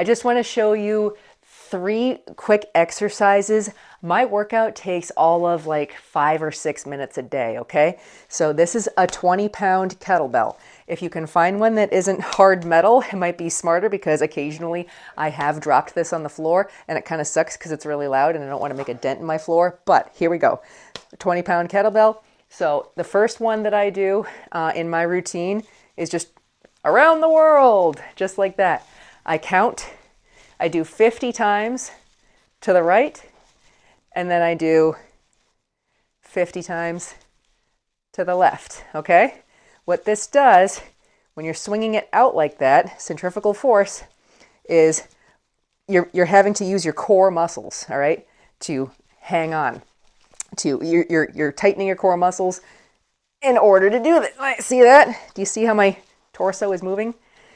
I just want to show you 3 quick exercises. My workout takes all of like 5 or 6 minutes a day, okay? So this is a 20-pound kettlebell. If you can find one that isn't hard metal, it might be smarter because occasionally I have dropped this on the floor and it kind of sucks because it's really loud and I don't want to make a dent in my floor. But here we go, 20-pound kettlebell. So the first one that I do in my routine is just around the world, just like that. I count, I do 50 times to the right, and then I do 50 times to the left, okay? What this does, when you're swinging it out like that, centrifugal force, is you're having to use your core muscles, all right, to hang on. You're tightening your core muscles in order to do this. See that? Do you see how my torso is moving?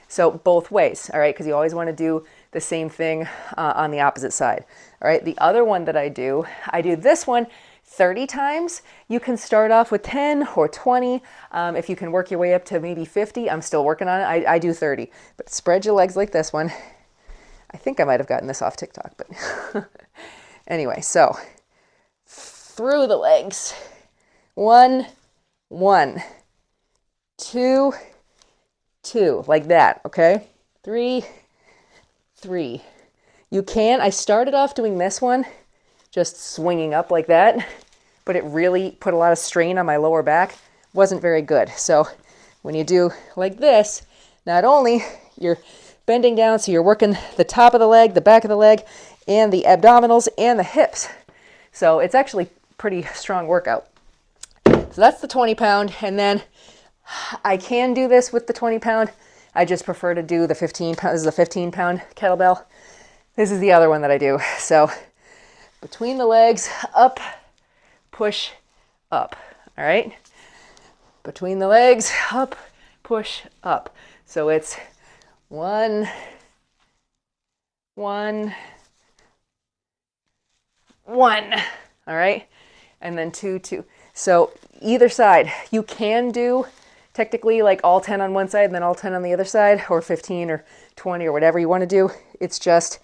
So both ways, all right, because you always want to do the same thing on the opposite side. All right, the other one that I do this one 30 times. You can start off with 10 or 20. If you can work your way up to maybe 50, I'm still working on it. I do 30, but spread your legs like this one. I think I might have gotten this off TikTok, but anyway, so through the legs. 1, 1, 2, 2, like that, okay? 3, 3. You can, I started off doing this one, just swinging up like that, but it really put a lot of strain on my lower back. Wasn't very good. So when you do like this, not only you're bending down, so you're working the top of the leg, the back of the leg, and the abdominals and the hips. So it's actually pretty strong workout. So that's the 20-pound, and then I can do this with the 20-pound. I just prefer to do the 15-pound. This is a 15-pound kettlebell. This is the other one that I do. So between the legs, up, push, up. All right? Between the legs, up, push, up. So it's 1, 1, 1. All right? And then 2, 2. So either side, you can do technically like all 10 on one side and then all 10 on the other side, or 15 or 20 or whatever you want to do. It's just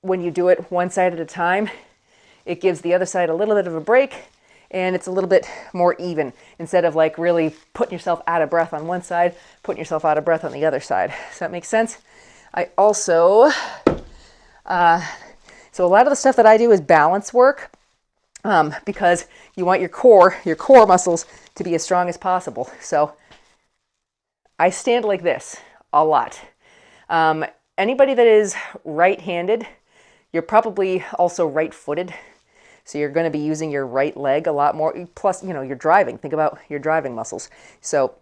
when you do it one side at a time, it gives the other side a little bit of a break and it's a little bit more even instead of like really putting yourself out of breath on one side, putting yourself out of breath on the other side. Does that make sense? I also, so a lot of the stuff that I do is balance work. Because you want your core muscles to be as strong as possible. So I stand like this a lot. Anybody that is right-handed, you're probably also right-footed. So you're going to be using your right leg a lot more. Plus, you're driving. Think about your driving muscles. So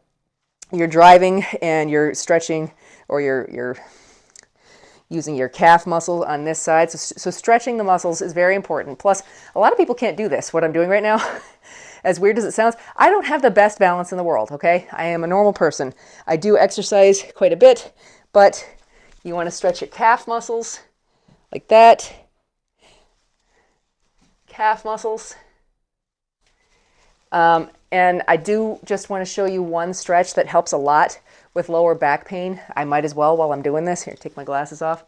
you're driving and you're stretching, or you're using your calf muscle on this side. So stretching the muscles is very important. Plus, a lot of people can't do this, what I'm doing right now. As weird as it sounds, I don't have the best balance in the world, okay? I am a normal person. I do exercise quite a bit, but you want to stretch your calf muscles like that. Calf muscles. And I do just want to show you one stretch that helps a lot with lower back pain. I might as well while I'm doing this. Here, take my glasses off.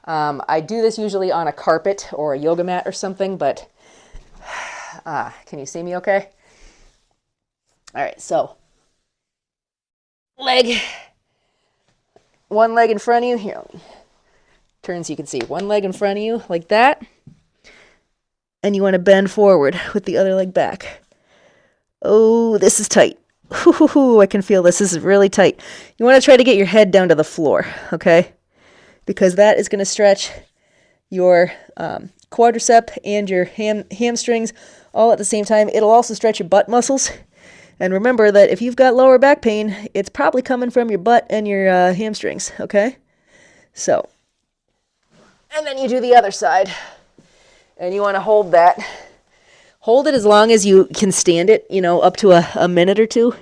I do this usually on a carpet or a yoga mat or something, but can you see me okay? All right, so one leg in front of you. Here, let me turn so you can see. One leg in front of you like that. And you want to bend forward with the other leg back. Oh, this is tight. Ooh, I can feel this. This is really tight. You want to try to get your head down to the floor, okay? Because that is going to stretch your quadricep and your hamstrings all at the same time. It'll also stretch your butt muscles. And remember that if you've got lower back pain, it's probably coming from your butt and your hamstrings, okay? So, and then you do the other side. And you want to hold that. Hold it as long as you can stand it, up to a minute or two,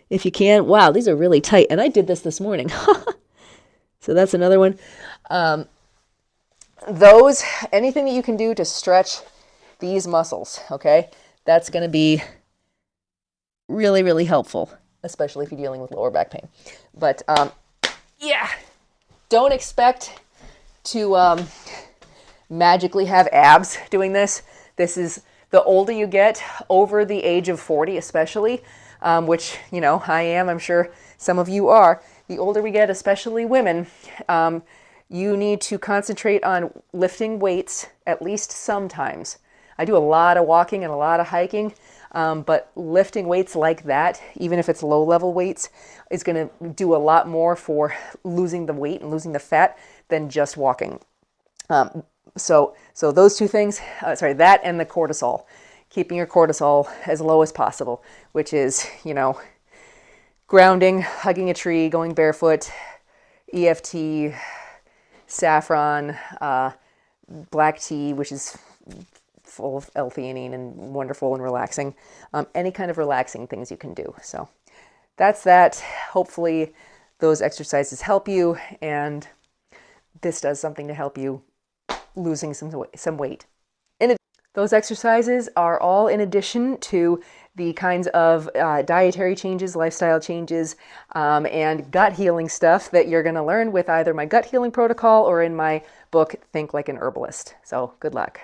if you can. Wow, these are really tight. And I did this morning. So that's another one. Anything that you can do to stretch these muscles, okay? That's going to be really, really helpful, especially if you're dealing with lower back pain. But yeah, don't expect to magically have abs doing this. This is the older you get, over the age of 40 especially, which, you know, I am, I'm sure some of you are. The older we get, especially women, you need to concentrate on lifting weights at least sometimes. I do a lot of walking and a lot of hiking, but lifting weights like that, even if it's low level weights, is going to do a lot more for losing the weight and losing the fat than just walking. So those two things, that and the cortisol, keeping your cortisol as low as possible, which is, you know, grounding, hugging a tree, going barefoot, EFT, saffron, black tea, which is full of L-theanine and wonderful and relaxing. Any kind of relaxing things you can do. So that's that. Hopefully those exercises help you, and this does something to help you losing some weight. Those exercises are all in addition to the kinds of dietary changes, lifestyle changes, and gut healing stuff that you're going to learn with either my gut healing protocol or in my book, Think Like an Herbalist. So good luck.